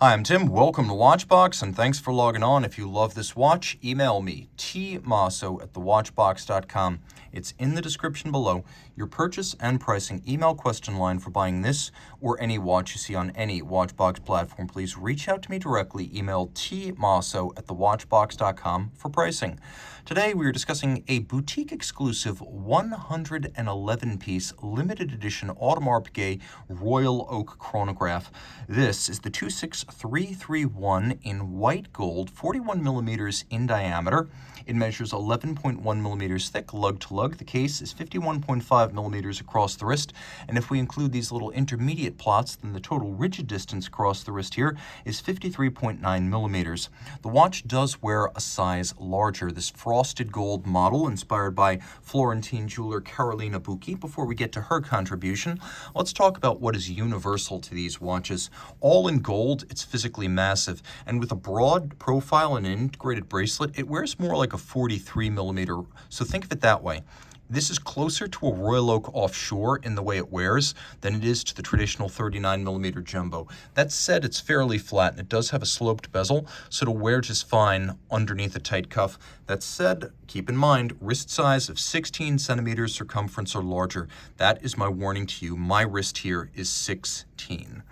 Hi, I'm Tim. Welcome to Watchbox, and thanks for logging on. If you love this watch, email me, tmosso@thewatchbox.com. It's in the description below. Your purchase and pricing email question line for buying this or any watch you see on any Watchbox platform. Please reach out to me directly. Email tmosso@thewatchbox.com for pricing. Today we are discussing a boutique-exclusive 111-piece limited edition Audemars Piguet Royal Oak chronograph. This is the 26331 in white gold, 41 millimeters in diameter. It measures 11.1 millimeters thick, lug-to-lug. The case is 51.5 millimeters across the wrist, and if we include these little intermediate plots, then the total rigid distance across the wrist here is 53.9 millimeters. The watch does wear a size larger. This frosted gold model, inspired by Florentine jeweler Carolina Bucchi. Before we get to her contribution, let's talk about what is universal to these watches. All in gold, it's physically massive, and with a broad profile and an integrated bracelet, it wears more like a 43 millimeter, so think of it that way. This is closer to a Royal Oak offshore in the way it wears than it is to the traditional 39 millimeter jumbo. That said, it's fairly flat and it does have a sloped bezel, so it'll wear just fine underneath a tight cuff. That said, keep in mind, wrist size of 16 centimeters circumference or larger. That is my warning to you. My wrist here is 16.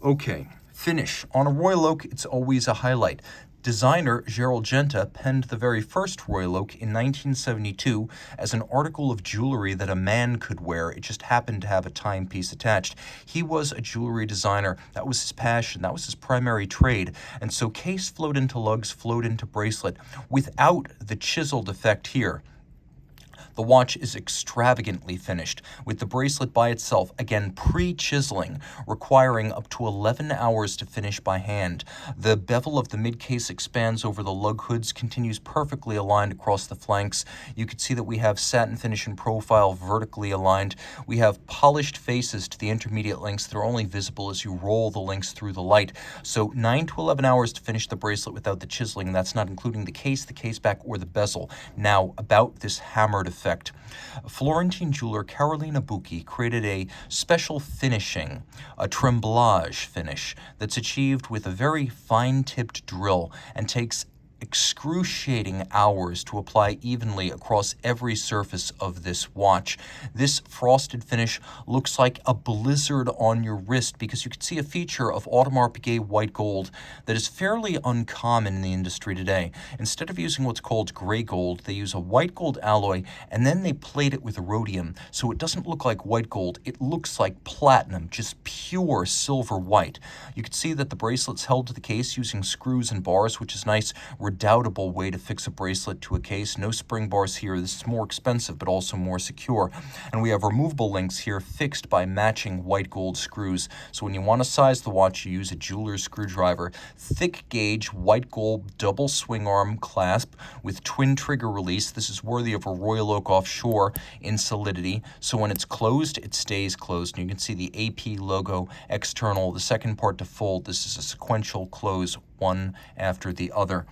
Okay, finish. On a Royal Oak, it's always a highlight. Designer Gerald Genta penned the very first Royal Oak in 1972 as an article of jewelry that a man could wear. It just happened to have a timepiece attached. He was a jewelry designer. That was his passion. That was his primary trade. And so case flowed into lugs, flowed into bracelet without the chiseled effect here. The watch is extravagantly finished, with the bracelet by itself, again pre-chiseling, requiring up to 11 hours to finish by hand. The bevel of the mid-case expands over the lug hoods, continues perfectly aligned across the flanks. You can see that we have satin finish and profile vertically aligned. We have polished faces to the intermediate links that are only visible as you roll the links through the light. So 9 to 11 hours to finish the bracelet without the chiseling. That's not including the case back, or the bezel. Now, about this hammered effect. Florentine jeweler Carolina Bucchi created a special finishing, a tremblage finish, that's achieved with a very fine-tipped drill and takes excruciating hours to apply evenly across every surface of this watch. This frosted finish looks like a blizzard on your wrist because you can see a feature of Audemars Piguet white gold that is fairly uncommon in the industry today. Instead of using what's called gray gold, they use a white gold alloy and then they plate it with rhodium, so it doesn't look like white gold, it looks like platinum, just pure silver white. You can see that the bracelet's held to the case using screws and bars, which is nice. Redoubtable way to fix a bracelet to a case. No spring bars here. This is more expensive but also more secure. And we have removable links here fixed by matching white gold screws. So when you want to size the watch, you use a jeweler's screwdriver. Thick gauge white gold double swing arm clasp with twin trigger release. This is worthy of a Royal Oak offshore in solidity. So when it's closed, it stays closed. And you can see the AP logo external. The second part to fold. This is a sequential close, one after the other.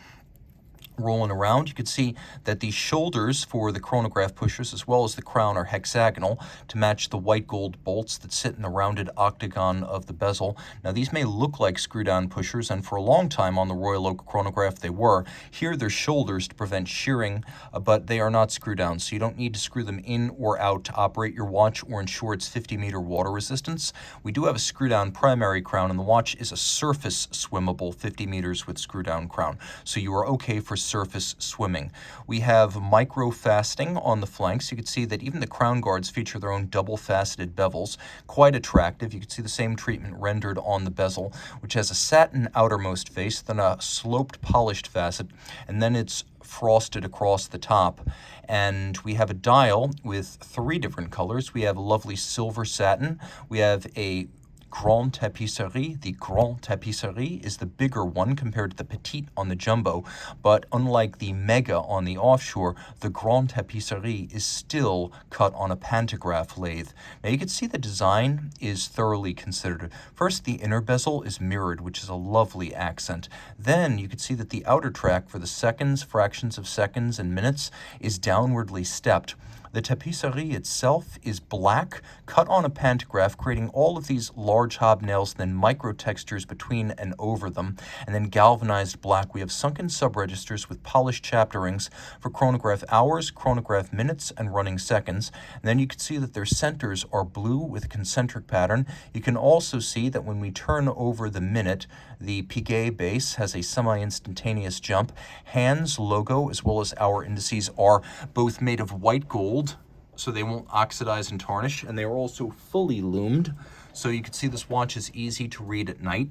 Rolling around, you can see that the shoulders for the chronograph pushers as well as the crown are hexagonal to match the white gold bolts that sit in the rounded octagon of the bezel. Now these may look like screw-down pushers, and for a long time on the Royal Oak chronograph they were. Here they're shoulders to prevent shearing, but they are not screw-down, so you don't need to screw them in or out to operate your watch or ensure its 50-meter water resistance. We do have a screw-down primary crown, and the watch is a surface swimmable 50 meters with screw-down crown, so you are okay for surface swimming. We have micro faceting on the flanks. You can see that even the crown guards feature their own double faceted bevels. Quite attractive. You can see the same treatment rendered on the bezel, which has a satin outermost face, then a sloped polished facet, and then it's frosted across the top. And we have a dial with 3 different colors. We have a lovely silver satin. We have a Grande Tapisserie. The Grande Tapisserie is the bigger one compared to the Petite on the jumbo, but unlike the Mega on the offshore, the Grande Tapisserie is still cut on a pantograph lathe. Now you can see the design is thoroughly considered. First, the inner bezel is mirrored, which is a lovely accent. Then you can see that the outer track for the seconds, fractions of seconds, and minutes is downwardly stepped. The tapisserie itself is black, cut on a pantograph, creating all of these large hobnails, then micro textures between and over them, and then galvanized black. We have sunken subregisters with polished chapter rings for chronograph hours, chronograph minutes, and running seconds. And then you can see that their centers are blue with a concentric pattern. You can also see that when we turn over the minute, the Piguet base has a semi-instantaneous jump. Hands, logo, as well as our indices are both made of white gold, so they won't oxidize and tarnish, and they are also fully loomed, so you can see this watch is easy to read at night.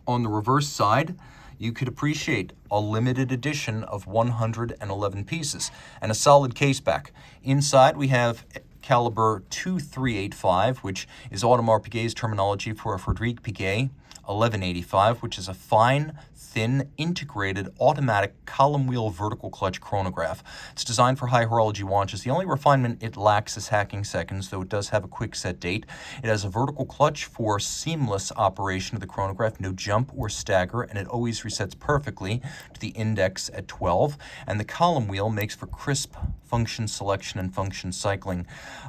On the reverse side, you could appreciate a limited edition of 111 pieces and a solid case back. Inside we have caliber 2385, which is Audemars Piguet's terminology for a Frédéric Piguet 1185, which is a fine, thin, integrated, automatic column wheel vertical clutch chronograph. It's designed for high horology watches. The only refinement it lacks is hacking seconds, though it does have a quick set date. It has a vertical clutch for seamless operation of the chronograph, no jump or stagger, and it always resets perfectly to the index at 12. And the column wheel makes for crisp function selection and function cycling.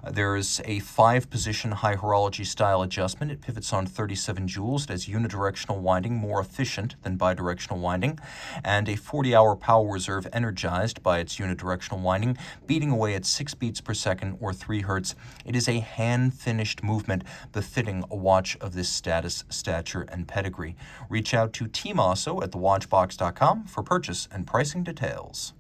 There is a 5-position high horology style adjustment. It pivots on 37 jewels. It has unidirectional winding, more efficient than bidirectional winding, and a 40-hour power reserve energized by its unidirectional winding, beating away at 6 beats per second or 3 hertz. It is a hand-finished movement befitting a watch of this status, stature, and pedigree. Reach out to Team Mosso at thewatchbox.com for purchase and pricing details.